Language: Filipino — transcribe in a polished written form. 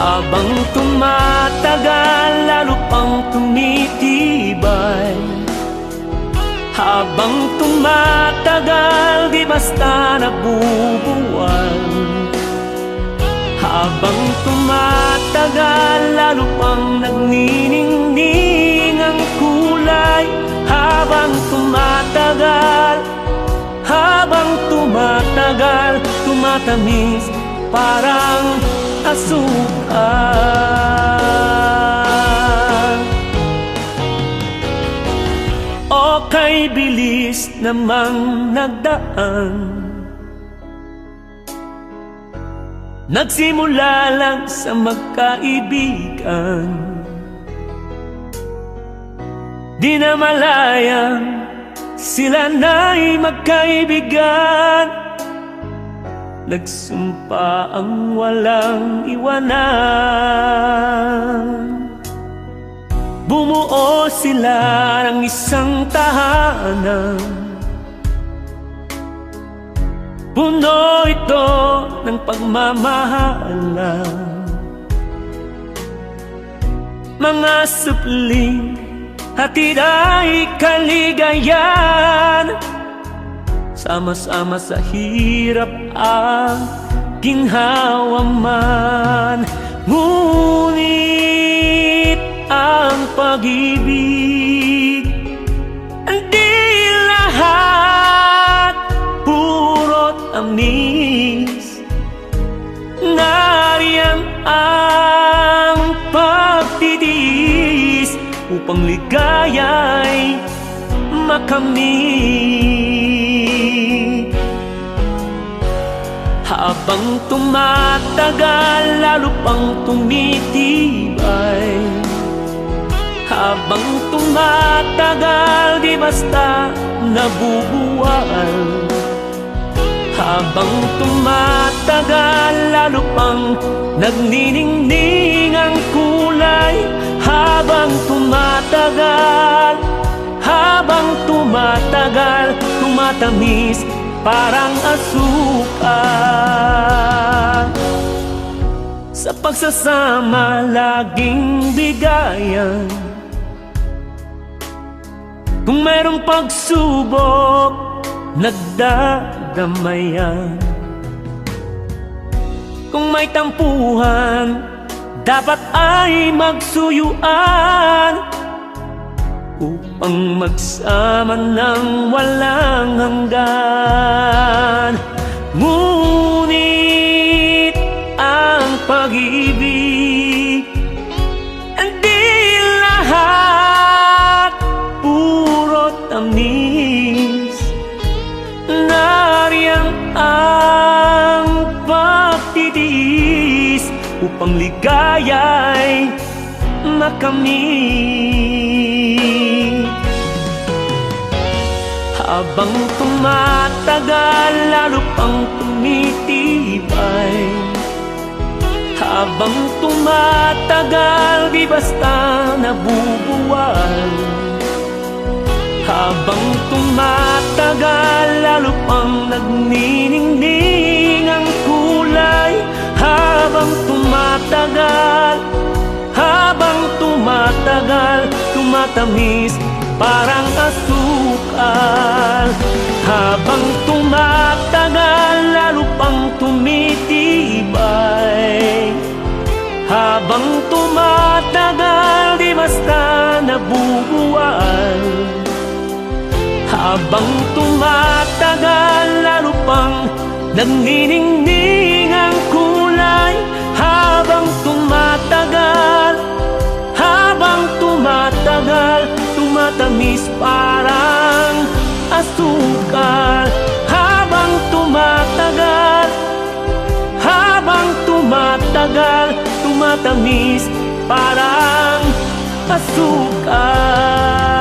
Habang tumatagal, lalo pang tumitibay. Habang tumatagal, di basta nabubuwal. Habang tumatagal, lalo pang nagniningning ang kulay. Habang tumatagal, tumatamis parang asukal. O kay bilis namang nagdaan, nagsimula lang sa magkaibigan. Di na malayang sila na'y magkaibigan. Nagsumpa ang walang iwanan. Bumuo sila ng isang tahanan. Puno ito ng pagmamahalan. Mga supling hatid ay kaligayan. Sama-sama sa hirap ang ginhawa man. Ngunit ang pag-ibig, hindi lahat puro tamis. Nariyan ang pagtitiis upang ligaya'y makamit. Habang tumatagal, lalo pang tumitibay. Habang tumatagal, di basta nabubuwal. Habang tumatagal, lalo pang nagniningning ang kulay. Habang tumatagal, tumatamis parang asukal. Sa pagsasama laging bigayan. Kung mayroong pagsubok, nagdadamayan. Kung may tampuhan, dapat ay magsuyuan upang magsama ng walang hanggan. Ngunit ang pag-ibig, hindi lahat puro tamis. Nariyan ang pagtitiis upang ligaya'y makamit. Habang tumatagal, lalo pang tumitibay. Habang tumatagal, di basta nabubuwal. Habang tumatagal, lalo pang nagniningning ang kulay. Habang tumatagal, tumatamis parang asukal. Habang tumatagal, lalo pang tumitibay. Habang tumatagal, di basta nabubuwal. Habang tumatagal, lalo pang nagniningning ang kulay. Habang tumatagal, tumatamis parang asukal. Habang tumatagal, tumatamis parang asukal.